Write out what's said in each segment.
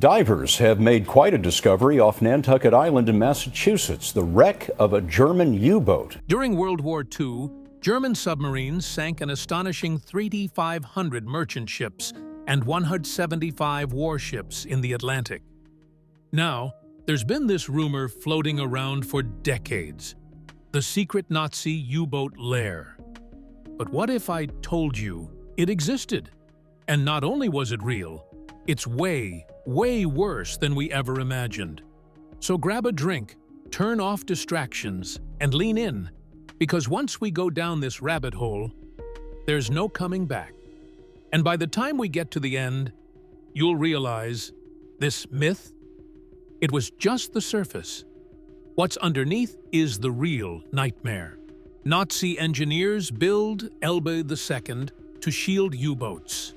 Divers have made quite a discovery off Nantucket Island in Massachusetts, the wreck of a German U-boat. During World War II, German submarines sank an astonishing 3,500 merchant ships and 175 warships in the Atlantic. Now, there's been this rumor floating around for decades: the secret Nazi U-boat Lair. But what if I told you it existed? And not only was it real, it's way worse than we ever imagined. So grab a drink, turn off distractions, and lean in, because once we go down this rabbit hole, there's no coming back. And by the time we get to the end, you'll realize this myth, it was just the surface. What's underneath is the real nightmare. Nazi engineers build Elbe II to shield U-boats.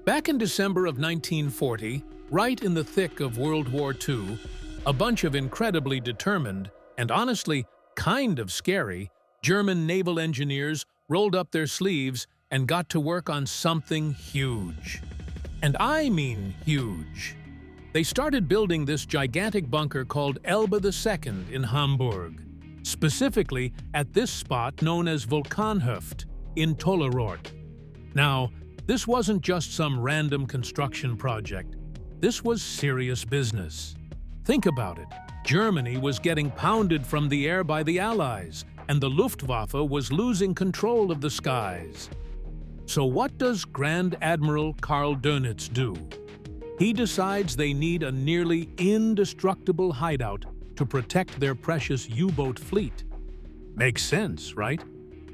Back in December of 1940, right in the thick of World War II, a bunch of incredibly determined and honestly kind of scary German naval engineers rolled up their sleeves and got to work on something huge. And I mean huge. They started building this gigantic bunker called Elbe II in Hamburg, specifically at this spot known as Vulkanhoeft in Tollerort. Now, this wasn't just some random construction project. This was serious business. Think about it. Germany was getting pounded from the air by the Allies, and the Luftwaffe was losing control of the skies. So what does Grand Admiral Karl Dönitz do? He decides they need a nearly indestructible hideout to protect their precious U-boat fleet. Makes sense, right?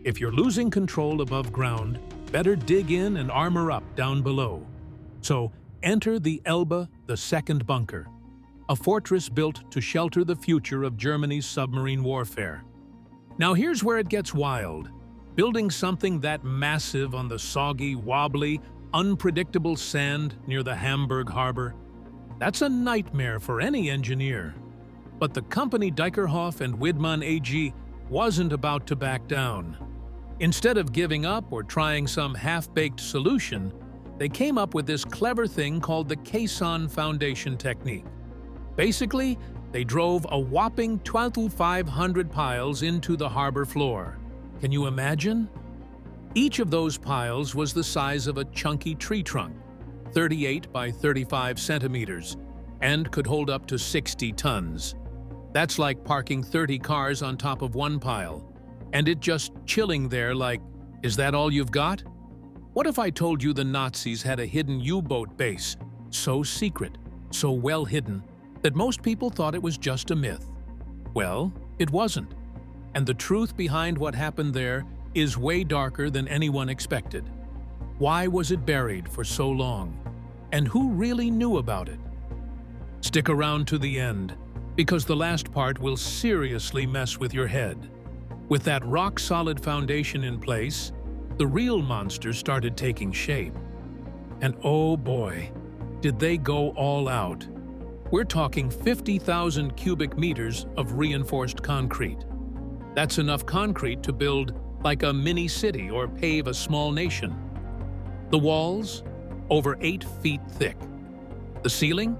If you're losing control above ground, better dig in and armor up down below. So enter the Elbe II bunker, a fortress built to shelter the future of Germany's submarine warfare. Now here's where it gets wild. Building something that massive on the soggy, wobbly, unpredictable sand near the Hamburg harbor, that's a nightmare for any engineer. But the company Dykerhoff and Widmann AG wasn't about to back down. Instead of giving up or trying some half-baked solution, they came up with this clever thing called the caisson foundation technique. Basically, they drove a whopping 12,500 piles into the harbor floor. Can you imagine? Each of those piles was the size of a chunky tree trunk, 38 by 35 centimeters, and could hold up to 60 tons. That's like parking 30 cars on top of one pile, and it just chilling there like, is that all you've got? What if I told you the Nazis had a hidden U-boat base, so secret, so well hidden, that most people thought it was just a myth? Well, it wasn't. And the truth behind what happened there is way darker than anyone expected. Why was it buried for so long? And who really knew about it? Stick around to the end, because the last part will seriously mess with your head. With that rock-solid foundation in place, the real monster started taking shape. And oh boy, did they go all out. We're talking 50,000 cubic meters of reinforced concrete. That's enough concrete to build like a mini city or pave a small nation. The walls, over 8 feet thick. The ceiling,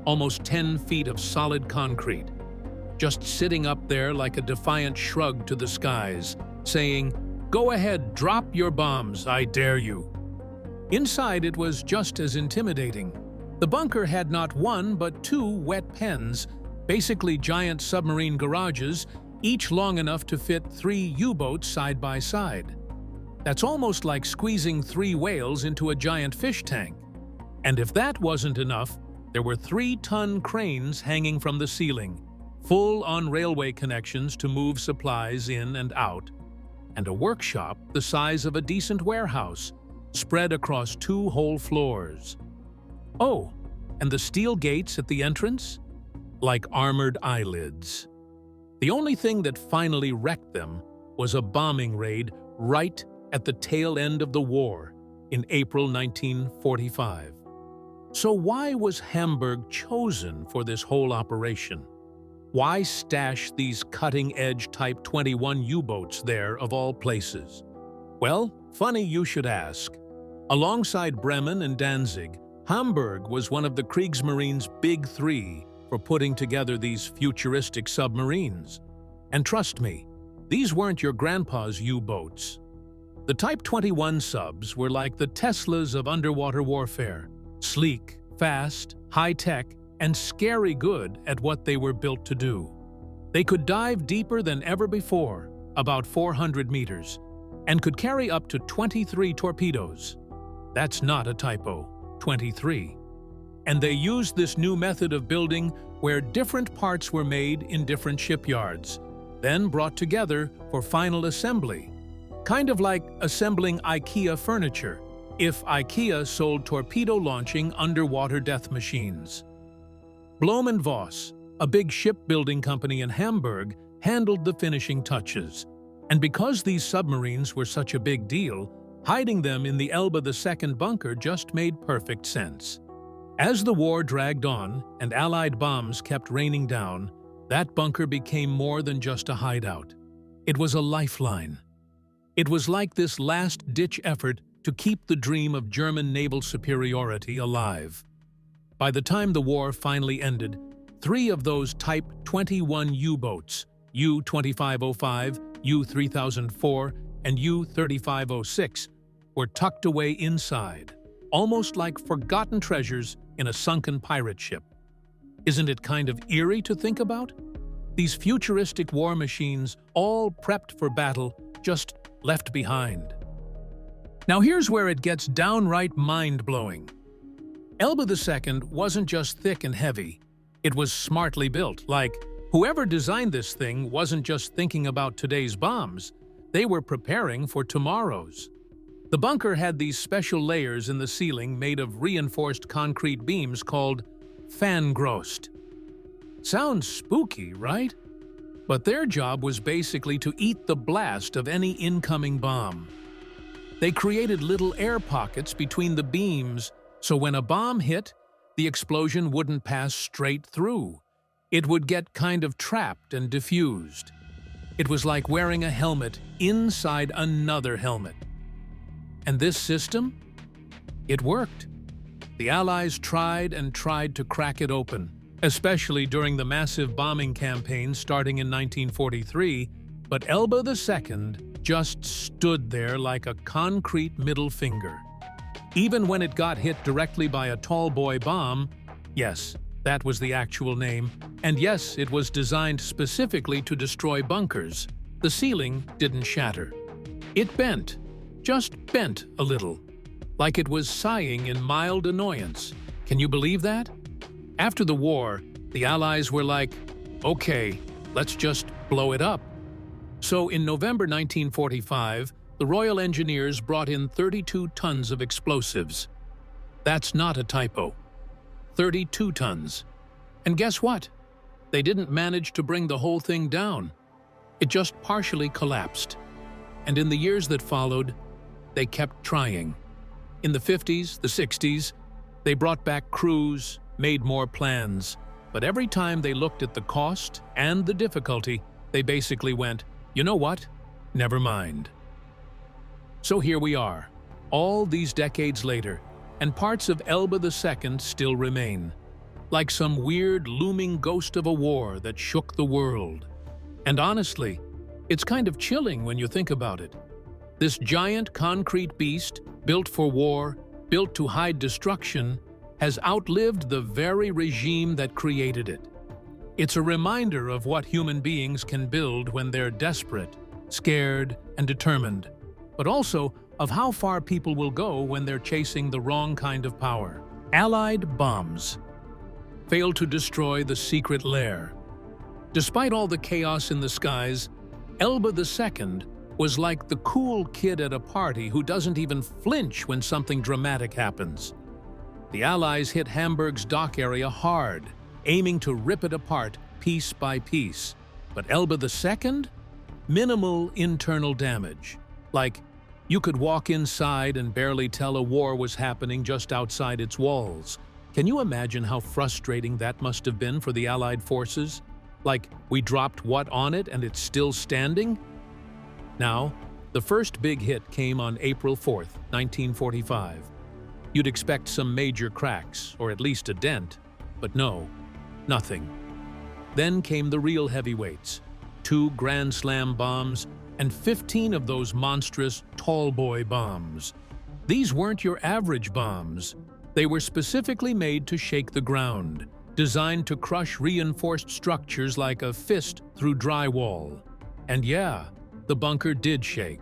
almost 10 feet of solid concrete, just sitting up there like a defiant shrug to the skies, saying, "Go ahead, drop your bombs, I dare you." Inside, it was just as intimidating. The bunker had not one but 2 wet pens, basically giant submarine garages, each long enough to fit 3 U-boats side by side. That's almost like squeezing 3 whales into a giant fish tank. And if that wasn't enough, there were 3-ton cranes hanging from the ceiling, full-on railway connections to move supplies in and out, and a workshop the size of a decent warehouse, spread across 2 whole floors. Oh, and the steel gates at the entrance? Like armored eyelids. The only thing that finally wrecked them was a bombing raid right at the tail end of the war in April 1945. So why was Hamburg chosen for this whole operation? Why stash these cutting-edge Type 21 U-boats there of all places? Well, funny you should ask. Alongside Bremen and Danzig, Hamburg was one of the Kriegsmarine's big three for putting together these futuristic submarines. And trust me, these weren't your grandpa's U-boats. The Type 21 subs were like the Teslas of underwater warfare, sleek, fast, high-tech, and scary good at what they were built to do. They could dive deeper than ever before, about 400 meters, and could carry up to 23 torpedoes. That's not a typo, 23. And they used this new method of building where different parts were made in different shipyards, then brought together for final assembly. Kind of like assembling IKEA furniture, if IKEA sold torpedo-launching underwater death machines. Blohm & Voss, a big shipbuilding company in Hamburg, handled the finishing touches. And because these submarines were such a big deal, hiding them in the Elbe II bunker just made perfect sense. As the war dragged on and Allied bombs kept raining down, that bunker became more than just a hideout. It was a lifeline. It was like this last-ditch effort to keep the dream of German naval superiority alive. By the time the war finally ended, 3 of those Type 21 U-boats, U-2505, U-3004, and U-3506, were tucked away inside, almost like forgotten treasures in a sunken pirate ship. Isn't it kind of eerie to think about? These futuristic war machines, all prepped for battle, just left behind. Now here's where it gets downright mind-blowing. Elbe II wasn't just thick and heavy, it was smartly built, like whoever designed this thing wasn't just thinking about today's bombs, they were preparing for tomorrow's. The bunker had these special layers in the ceiling made of reinforced concrete beams called fangrost. Sounds spooky, right? But their job was basically to eat the blast of any incoming bomb. They created little air pockets between the beams, so when a bomb hit, the explosion wouldn't pass straight through. It would get kind of trapped and diffused. It was like wearing a helmet inside another helmet. And this system? It worked. The Allies tried and tried to crack it open, especially during the massive bombing campaign starting in 1943, but Elbe II just stood there like a concrete middle finger. Even when it got hit directly by a tall boy bomb, yes, that was the actual name, and yes, it was designed specifically to destroy bunkers, the ceiling didn't shatter. It bent, just bent a little, like it was sighing in mild annoyance. Can you believe that? After the war, the Allies were like, okay, let's just blow it up. So in November 1945, the Royal Engineers brought in 32 tons of explosives. That's not a typo. 32 tons. And guess what? They didn't manage to bring the whole thing down. It just partially collapsed. And in the years that followed, they kept trying. In the 50s, the 60s, they brought back crews, made more plans. But every time they looked at the cost and the difficulty, they basically went, you know what? Never mind. So here we are, all these decades later, and parts of Elbe II still remain, like some weird looming ghost of a war that shook the world. And honestly, it's kind of chilling when you think about it. This giant concrete beast, built for war, built to hide destruction, has outlived the very regime that created it. It's a reminder of what human beings can build when they're desperate, scared, and determined, but also of how far people will go when they're chasing the wrong kind of power. Allied bombs failed to destroy the secret Lair. Despite all the chaos in the skies, Elbe II was like the cool kid at a party who doesn't even flinch when something dramatic happens. The Allies hit Hamburg's dock area hard, aiming to rip it apart piece by piece. But Elbe II? Minimal internal damage. Like, you could walk inside and barely tell a war was happening just outside its walls. Can you imagine how frustrating that must have been for the Allied forces? Like, we dropped what on it and it's still standing? Now, the first big hit came on April 4th, 1945. You'd expect some major cracks, or at least a dent, but no, nothing. Then came the real heavyweights, 2 Grand Slam bombs and 15 of those monstrous tall boy bombs. These weren't your average bombs. They were specifically made to shake the ground, designed to crush reinforced structures like a fist through drywall. And yeah, the bunker did shake.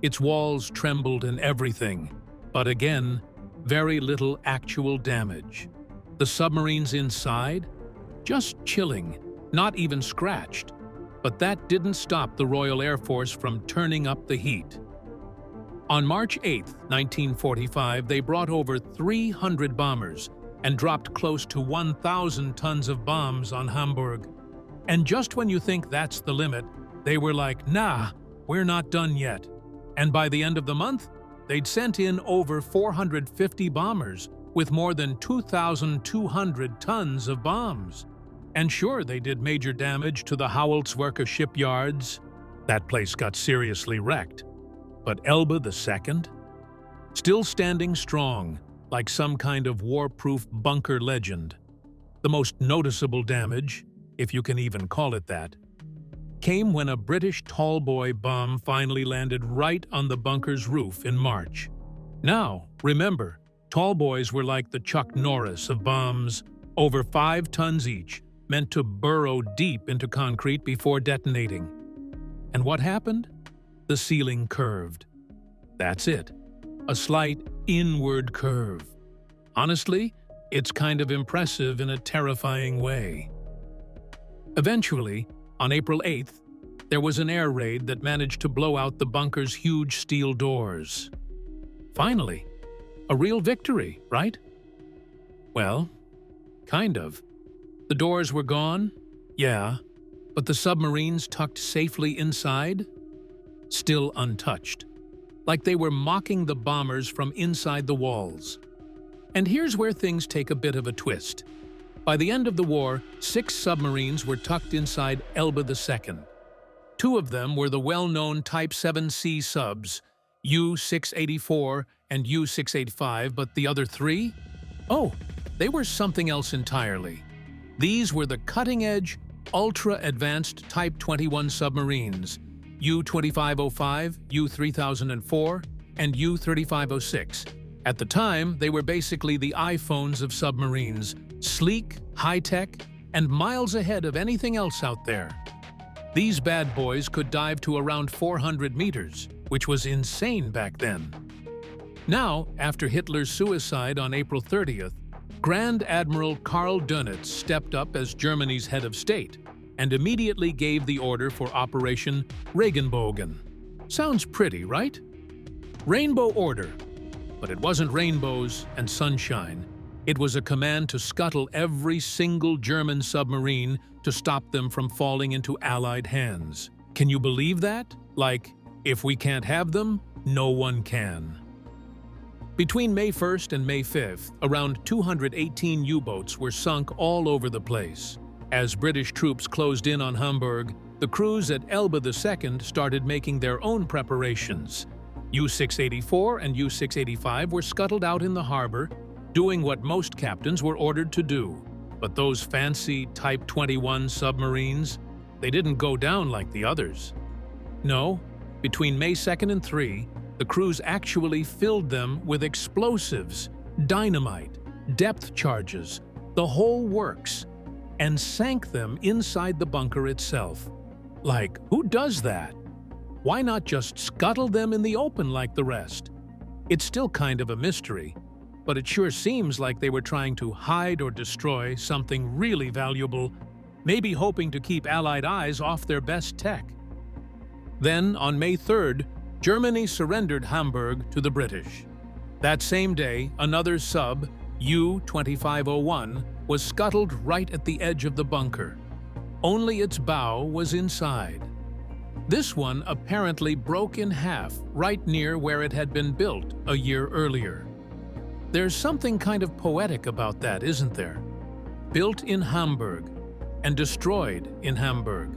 Its walls trembled and everything. But again, very little actual damage. The submarines inside? Just chilling, not even scratched. But that didn't stop the Royal Air Force from turning up the heat. On March 8, 1945, they brought over 300 bombers and dropped close to 1,000 tons of bombs on Hamburg. And just when you think that's the limit, they were like, nah, we're not done yet. And by the end of the month, they'd sent in over 450 bombers with more than 2,200 tons of bombs. And sure, they did major damage to the Howeltswerke shipyards. That place got seriously wrecked. But Elbe II? Still standing strong, like some kind of war-proof bunker legend. The most noticeable damage, if you can even call it that, came when a British tallboy bomb finally landed right on the bunker's roof in March. Now, remember, tallboys were like the Chuck Norris of bombs, over 5 tons each, meant to burrow deep into concrete before detonating. And what happened? The ceiling curved. That's it. A slight inward curve. Honestly, it's kind of impressive in a terrifying way. Eventually, on April 8th, there was an air raid that managed to blow out the bunker's huge steel doors. Finally, a real victory, right? Well, kind of. The doors were gone, yeah, but the submarines tucked safely inside, still untouched, like they were mocking the bombers from inside the walls. And here's where things take a bit of a twist. By the end of the war, 6 submarines were tucked inside Elbe II. 2 of them were the well-known Type 7C subs, U-684 and U-685, but the other 3? Oh, they were something else entirely. These were the cutting-edge, ultra-advanced Type 21 submarines, U-2505, U-3004, and U-3506. At the time, they were basically the iPhones of submarines, sleek, high-tech, and miles ahead of anything else out there. These bad boys could dive to around 400 meters, which was insane back then. Now, after Hitler's suicide on April 30th, Grand Admiral Karl Dönitz stepped up as Germany's head of state and immediately gave the order for Operation Regenbogen. Sounds pretty, right? Rainbow order. But it wasn't rainbows and sunshine. It was a command to scuttle every single German submarine to stop them from falling into Allied hands. Can you believe that? Like, if we can't have them, no one can. Between May 1st and May 5th, around 218 U-boats were sunk all over the place. As British troops closed in on Hamburg, the crews at Elbe II started making their own preparations. U-684 and U-685 were scuttled out in the harbor, doing what most captains were ordered to do. But those fancy Type 21 submarines, they didn't go down like the others. No, between May 2nd and 3, the crews actually filled them with explosives, dynamite, depth charges, the whole works, and sank them inside the bunker itself. Like, who does that? Why not just scuttle them in the open like the rest? It's still kind of a mystery, but it sure seems like they were trying to hide or destroy something really valuable, maybe hoping to keep Allied eyes off their best tech. Then, on May 3rd, Germany surrendered Hamburg to the British. That same day, another sub, U-2501, was scuttled right at the edge of the bunker. Only its bow was inside. This one apparently broke in half right near where it had been built a year earlier. There's something kind of poetic about that, isn't there? Built in Hamburg and destroyed in Hamburg.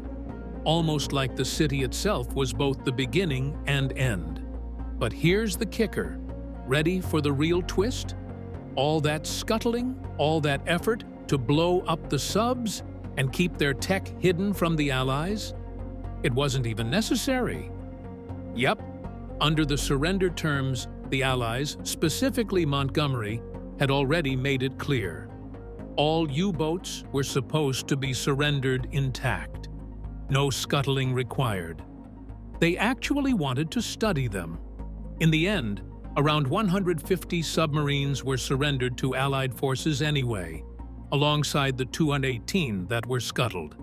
Almost like the city itself was both the beginning and end. But here's the kicker. Ready for the real twist? All that scuttling, all that effort to blow up the subs and keep their tech hidden from the Allies? It wasn't even necessary. Yep, under the surrender terms, the Allies, specifically Montgomery, had already made it clear. All U-boats were supposed to be surrendered intact. No scuttling required. They actually wanted to study them. In the end, around 150 submarines were surrendered to Allied forces anyway, alongside the 218 that were scuttled.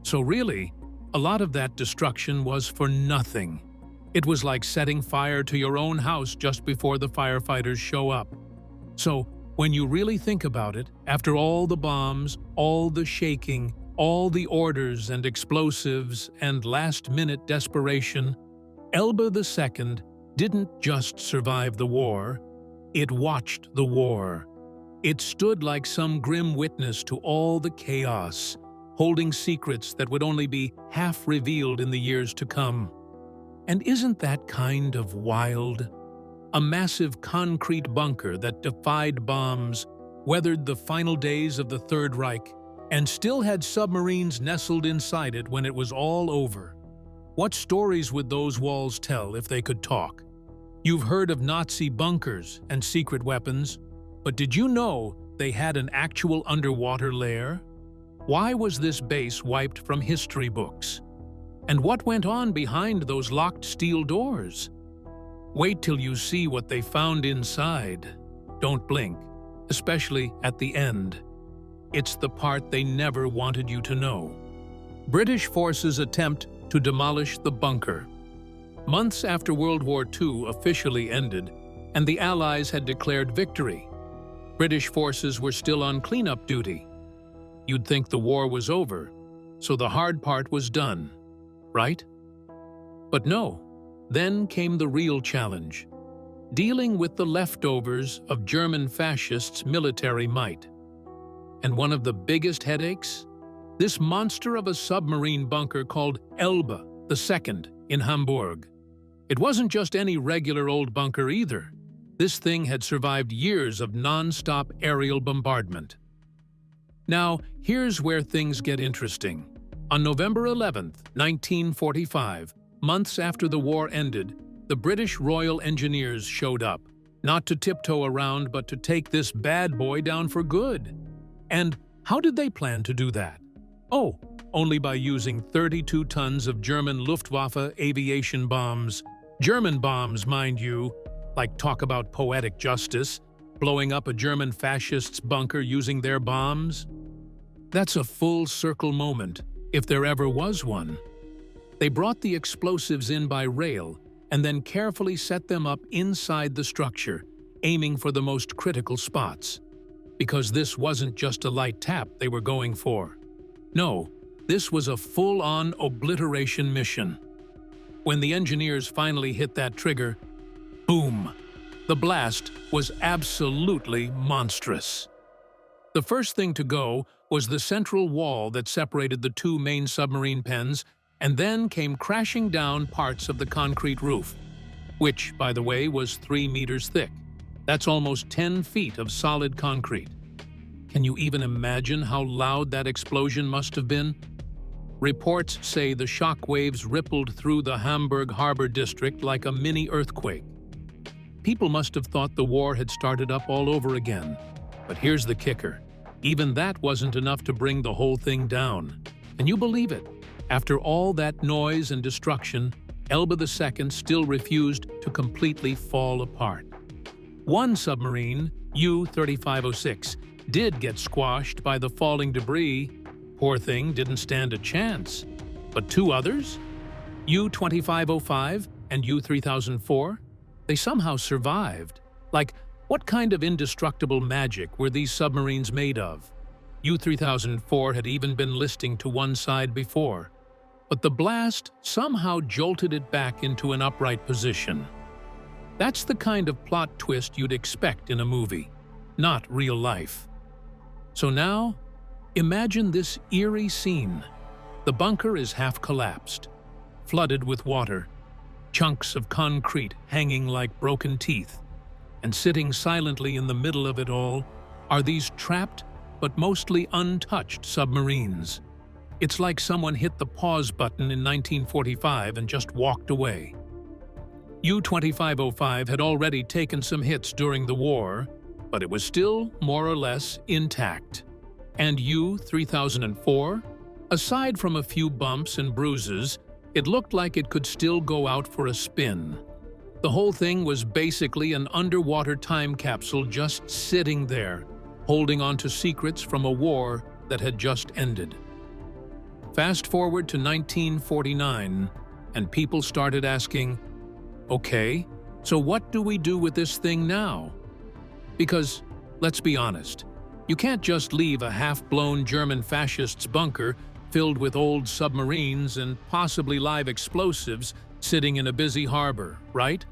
So really, a lot of that destruction was for nothing. It was like setting fire to your own house just before the firefighters show up. So, when you really think about it, after all the bombs, all the shaking, all the orders and explosives and last-minute desperation, Elba II didn't just survive the war, it watched the war. It stood like some grim witness to all the chaos, holding secrets that would only be half revealed in the years to come. And isn't that kind of wild? A massive concrete bunker that defied bombs, weathered the final days of the Third Reich, and still had submarines nestled inside it when it was all over. What stories would those walls tell if they could talk? You've heard of Nazi bunkers and secret weapons, but did you know they had an actual underwater lair? Why was this base wiped from history books? And what went on behind those locked steel doors? Wait till you see what they found inside. Don't blink, especially at the end. It's the part they never wanted you to know. British forces attempt to demolish the bunker. Months after World War II officially ended, and the Allies had declared victory, British forces were still on cleanup duty. You'd think the war was over, so the hard part was done, right? But no, then came the real challenge, dealing with the leftovers of German fascists' military might. And one of the biggest headaches? This monster of a submarine bunker called Elba II in Hamburg. It wasn't just any regular old bunker either. This thing had survived years of non-stop aerial bombardment. Now, here's where things get interesting. On November 11th, 1945, months after the war ended, the British Royal Engineers showed up, not to tiptoe around but to take this bad boy down for good. And how did they plan to do that? Oh, only by using 32 tons of German Luftwaffe aviation bombs. German bombs, mind you. Like, talk about poetic justice, blowing up a German fascist's bunker using their bombs. That's a full circle moment, if there ever was one. They brought the explosives in by rail and then carefully set them up inside the structure, aiming for the most critical spots. Because this wasn't just a light tap they were going for. No, this was a full-on obliteration mission. When the engineers finally hit that trigger, boom! The blast was absolutely monstrous. The first thing to go was the central wall that separated the two main submarine pens, and then came crashing down parts of the concrete roof, which, by the way, was 3 meters thick. That's almost 10 feet of solid concrete. Can you even imagine how loud that explosion must have been? Reports say the shock waves rippled through the Hamburg harbor district like a mini earthquake. People must have thought the war had started up all over again. But here's the kicker. Even that wasn't enough to bring the whole thing down. And you believe it, after all that noise and destruction, Elba II still refused to completely fall apart. One submarine, U-3506, did get squashed by the falling debris. Poor thing didn't stand a chance. But two others, U-2505 and U-3004, they somehow survived. Like, what kind of indestructible magic were these submarines made of? U-3004 had even been listing to one side before, but the blast somehow jolted it back into an upright position. That's the kind of plot twist you'd expect in a movie, not real life. So now, imagine this eerie scene. The bunker is half collapsed, flooded with water, chunks of concrete hanging like broken teeth, And sitting silently in the middle of it all are these trapped but mostly untouched submarines. It's like someone hit the pause button in 1945 and just walked away. U-2505 had already taken some hits during the war, but it was still more or less intact. And U-3004? Aside from a few bumps and bruises, it looked like it could still go out for a spin. The whole thing was basically an underwater time capsule just sitting there, holding on to secrets from a war that had just ended. Fast forward to 1949, and people started asking, okay, so what do we do with this thing now? Because, let's be honest, you can't just leave a half-blown German fascists' bunker filled with old submarines and possibly live explosives sitting in a busy harbor, right?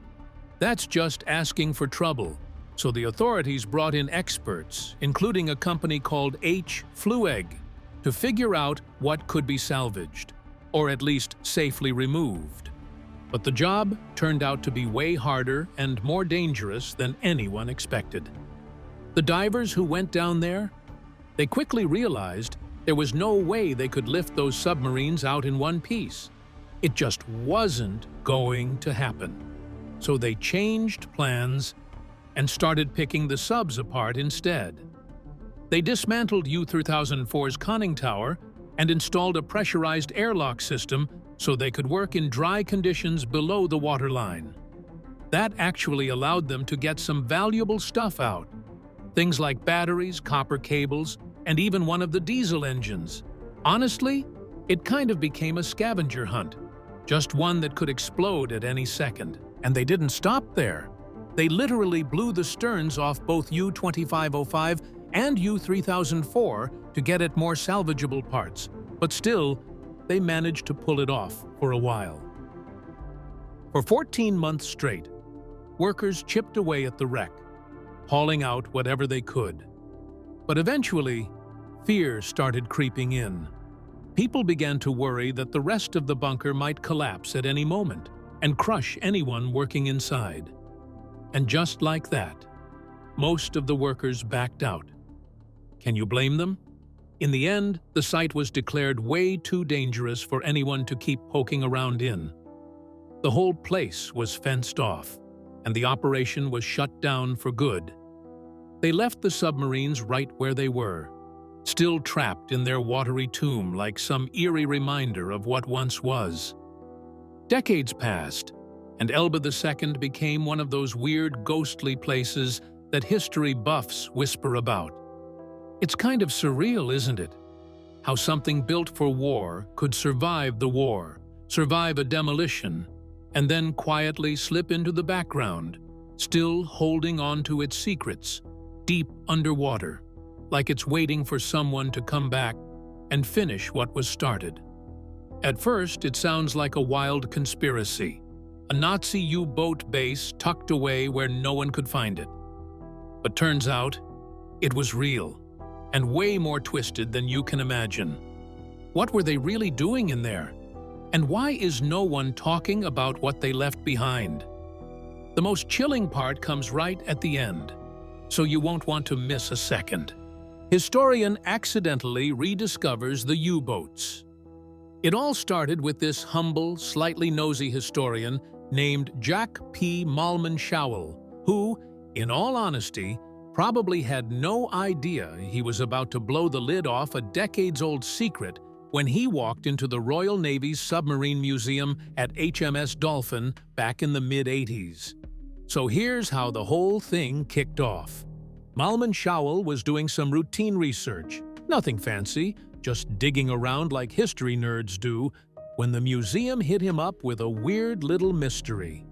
That's just asking for trouble. So the authorities brought in experts, including a company called H. Flueg, to figure out what could be salvaged, or at least safely removed. But the job turned out to be way harder and more dangerous than anyone expected. The divers who went down there, they quickly realized there was no way they could lift those submarines out in one piece. It just wasn't going to happen. So they changed plans and started picking the subs apart instead. They dismantled U-3004's conning tower and installed a pressurized airlock system so they could work in dry conditions below the waterline. That actually allowed them to get some valuable stuff out. Things like batteries, copper cables, and even one of the diesel engines. Honestly, it kind of became a scavenger hunt, just one that could explode at any second. And they didn't stop there. They literally blew the sterns off both U-2505 and U-3004 to get at more salvageable parts, but still, they managed to pull it off for a while. For 14 months straight, workers chipped away at the wreck, hauling out whatever they could. But eventually, fear started creeping in. People began to worry that the rest of the bunker might collapse at any moment and crush anyone working inside. And just like that, most of the workers backed out. Can you blame them? In the end, the site was declared way too dangerous for anyone to keep poking around in. The whole place was fenced off, and the operation was shut down for good. They left the submarines right where they were, still trapped in their watery tomb like some eerie reminder of what once was. Decades passed, and Elba II became one of those weird, ghostly places that history buffs whisper about. It's kind of surreal, isn't it? How something built for war could survive the war, survive a demolition, and then quietly slip into the background, still holding on to its secrets, deep underwater, like it's waiting for someone to come back and finish what was started. At first, it sounds like a wild conspiracy, a Nazi U-boat base tucked away where no one could find it. But turns out, it was real, and way more twisted than you can imagine. What were they really doing in there? And why is no one talking about what they left behind? The most chilling part comes right at the end, so you won't want to miss a second. Historian accidentally rediscovers the U-boats. It all started with this humble, slightly nosy historian named Jack P. Malman Showell, who, in all honesty, probably had no idea he was about to blow the lid off a decades-old secret when he walked into the Royal Navy's Submarine Museum at HMS Dolphin back in the mid-80s. So here's how the whole thing kicked off. Malman Showell was doing some routine research, nothing fancy, just digging around like history nerds do, when the museum hit him up with a weird little mystery.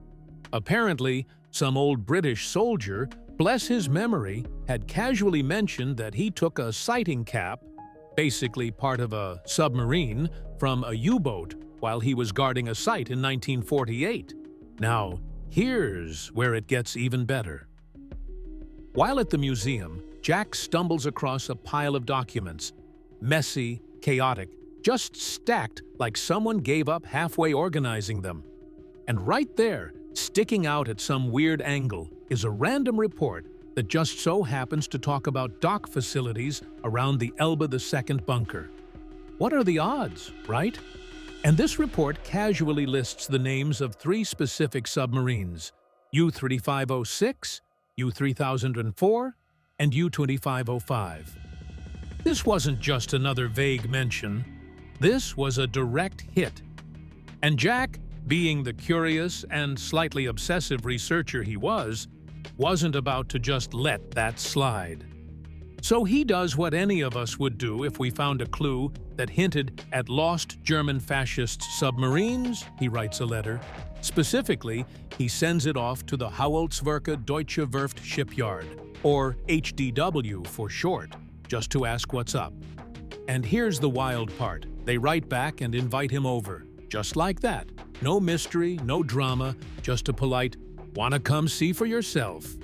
Apparently, some old British soldier, bless his memory, had casually mentioned that he took a sighting cap, basically part of a submarine, from a U-boat while he was guarding a site in 1948. Now, here's where it gets even better. While at the museum, Jack stumbles across a pile of documents, messy, chaotic, just stacked like someone gave up halfway organizing them. And right there, Sticking out at some weird angle is a random report that just so happens to talk about dock facilities around the Elbe II bunker. What are the odds, right? And this report casually lists the names of 3 specific submarines: U-3506, U-3004, and U-2505. This wasn't just another vague mention. This was a direct hit. And Jack, being the curious and slightly obsessive researcher he was, wasn't about to just let that slide. So he does what any of us would do if we found a clue that hinted at lost German fascist submarines. He writes a letter. Specifically, he sends it off to the Hauolzwerke Deutsche Werft shipyard, or HDW for short, just to ask what's up. And here's the wild part. They write back and invite him over. Just like that. No mystery, no drama, just a polite, "Wanna come see for yourself?"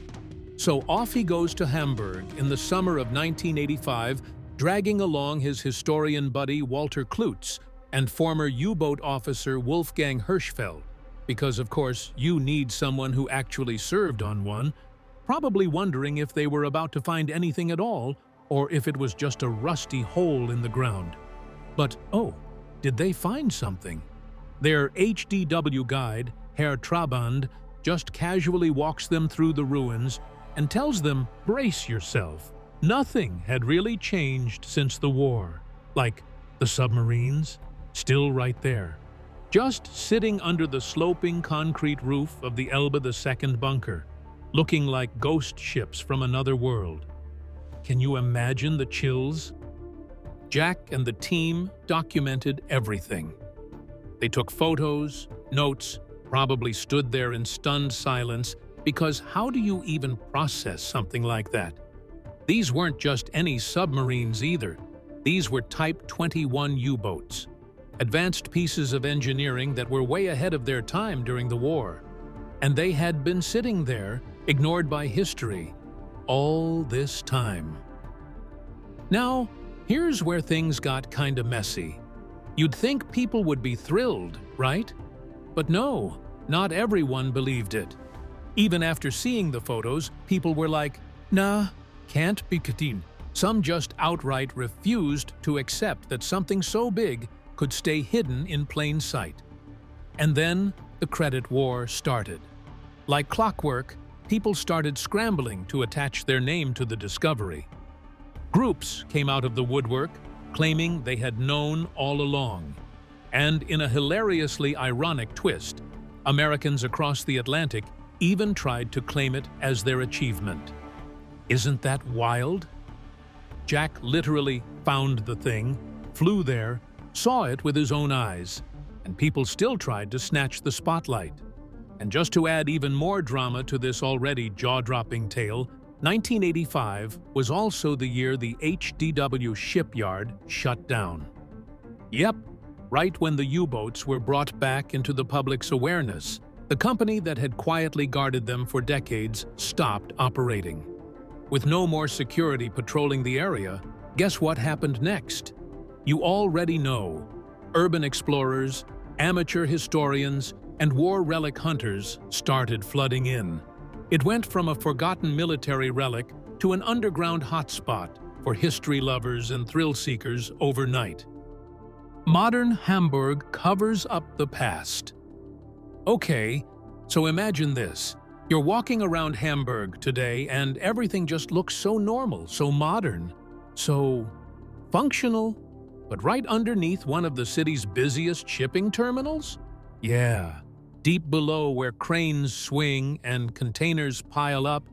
So off he goes to Hamburg in the summer of 1985, dragging along his historian buddy Walter Klutz and former U-boat officer Wolfgang Hirschfeld, because of course you need someone who actually served on one, probably wondering if they were about to find anything at all, or if it was just a rusty hole in the ground. But oh, did they find something? Their HDW guide, Herr Traband, just casually walks them through the ruins and tells them, brace yourself. Nothing had really changed since the war. Like the submarines, still right there, just sitting under the sloping concrete roof of the Elbe II bunker, looking like ghost ships from another world. Can you imagine the chills? Jack and the team documented everything. They took photos, notes, probably stood there in stunned silence, because how do you even process something like that? These weren't just any submarines either. These were Type 21 U-boats, advanced pieces of engineering that were way ahead of their time during the war. And they had been sitting there, ignored by history, all this time. Now, here's where things got kinda messy. You'd think people would be thrilled, right? But no, not everyone believed it. Even after seeing the photos, people were like, nah, can't be Katin. Some just outright refused to accept that something so big could stay hidden in plain sight. And then the credit war started. Like clockwork, people started scrambling to attach their name to the discovery. Groups came out of the woodwork, claiming they had known all along. And in a hilariously ironic twist, Americans across the Atlantic even tried to claim it as their achievement. Isn't that wild? Jack literally found the thing, flew there, saw it with his own eyes, and people still tried to snatch the spotlight. And just to add even more drama to this already jaw-dropping tale, 1985 was also the year the HDW shipyard shut down. Yep, right when the U-boats were brought back into the public's awareness, the company that had quietly guarded them for decades stopped operating. With no more security patrolling the area, guess what happened next? You already know. Urban explorers, amateur historians, and war relic hunters started flooding in. It went from a forgotten military relic to an underground hotspot for history lovers and thrill seekers overnight. Modern Hamburg covers up the past. Okay, so imagine this. You're walking around Hamburg today and everything just looks so normal, so modern, so functional. But right underneath one of the city's busiest shipping terminals? Yeah, deep below where cranes swing and containers pile up,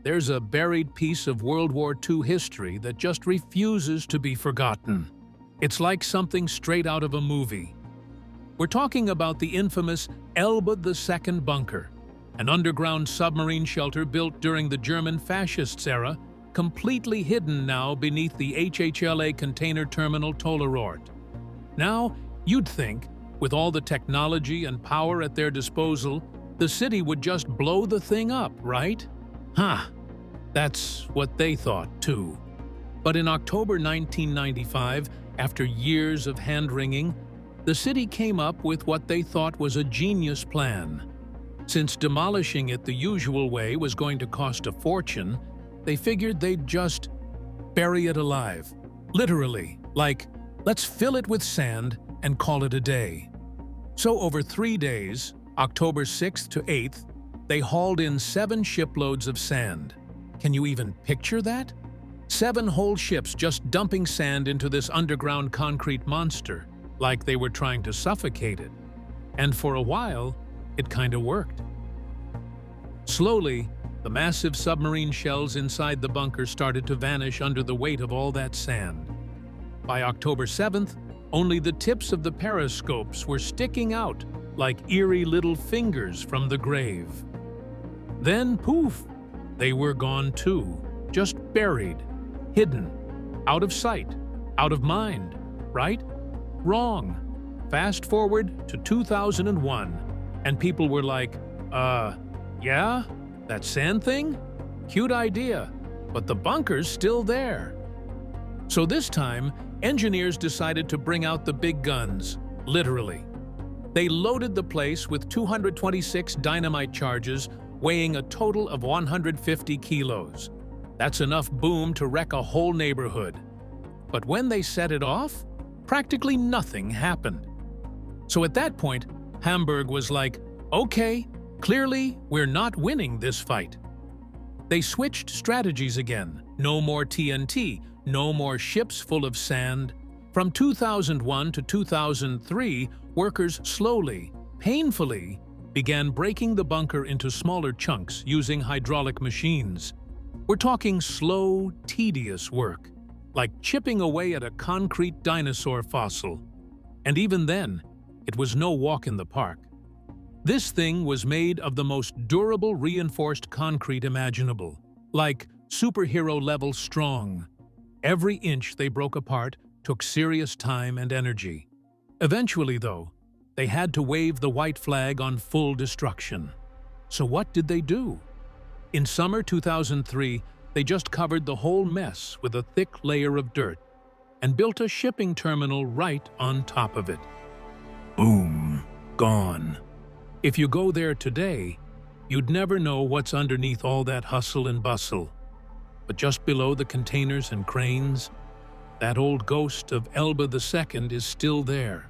there's a buried piece of World War II history that just refuses to be forgotten. It's like something straight out of a movie. We're talking about the infamous Elbe II bunker, an underground submarine shelter built during the German fascists era, completely hidden now beneath the HHLA container terminal Tollerort. Now, you'd think, with all the technology and power at their disposal, the city would just blow the thing up, right? That's what they thought, too. But in October 1995, after years of hand-wringing, the city came up with what they thought was a genius plan. Since demolishing it the usual way was going to cost a fortune, they figured they'd just bury it alive. Literally, like, let's fill it with sand and call it a day. So over 3 days, October 6th to 8th, they hauled in 7 shiploads of sand. Can you even picture that? 7 whole ships just dumping sand into this underground concrete monster, like they were trying to suffocate it. And for a while, it kinda worked. Slowly, the massive submarine shells inside the bunker started to vanish under the weight of all that sand. By October 7th, only the tips of the periscopes were sticking out like eerie little fingers from the grave. Then, poof, they were gone too, just buried, hidden, out of sight, out of mind, right? Wrong. Fast forward to 2001, and people were like, yeah? That sand thing? Cute idea, but the bunker's still there. So this time, engineers decided to bring out the big guns, literally. They loaded the place with 226 dynamite charges weighing a total of 150 kilos. That's enough boom to wreck a whole neighborhood. But when they set it off, practically nothing happened. So at that point, Hamburg was like, okay, clearly we're not winning this fight. They switched strategies again. No more TNT, no more ships full of sand. From 2001 to 2003, workers slowly, painfully, began breaking the bunker into smaller chunks using hydraulic machines. We're talking slow, tedious work, like chipping away at a concrete dinosaur fossil. And even then, it was no walk in the park. This thing was made of the most durable reinforced concrete imaginable, like superhero-level strong. Every inch they broke apart took serious time and energy. Eventually, though, they had to wave the white flag on full destruction. So what did they do? In summer 2003, they just covered the whole mess with a thick layer of dirt and built a shipping terminal right on top of it. Boom, gone. If you go there today, you'd never know what's underneath all that hustle and bustle. But just below the containers and cranes, that old ghost of Elba II is still there,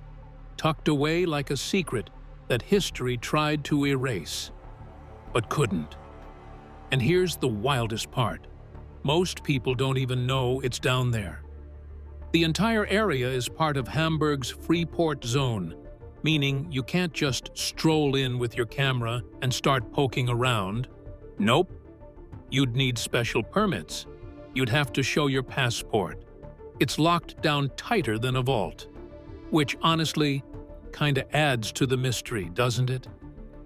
tucked away like a secret that history tried to erase, but couldn't. And here's the wildest part. Most people don't even know it's down there. The entire area is part of Hamburg's free port zone, meaning you can't just stroll in with your camera and start poking around. Nope. You'd need special permits. You'd have to show your passport. It's locked down tighter than a vault, which honestly kinda adds to the mystery, doesn't it?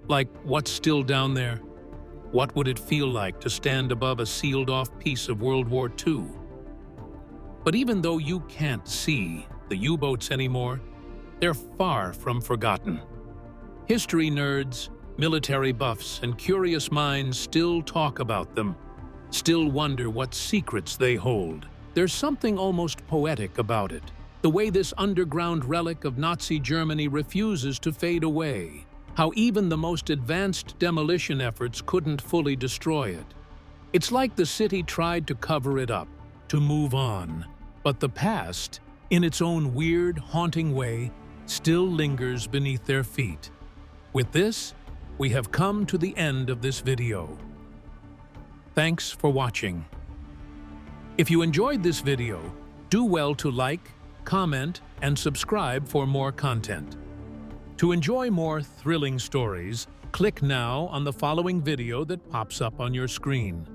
Like, what's still down there? What would it feel like to stand above a sealed-off piece of World War II? But even though you can't see the U-boats anymore, they're far from forgotten. History nerds, military buffs, and curious minds still talk about them, still wonder what secrets they hold. There's something almost poetic about it, the way this underground relic of Nazi Germany refuses to fade away, how even the most advanced demolition efforts couldn't fully destroy it. It's like the city tried to cover it up, to move on, but the past, in its own weird, haunting way, still lingers beneath their feet. With this, we have come to the end of this video. Thanks for watching. If you enjoyed this video, do well to like, comment, and subscribe for more content. To enjoy more thrilling stories, click now on the following video that pops up on your screen.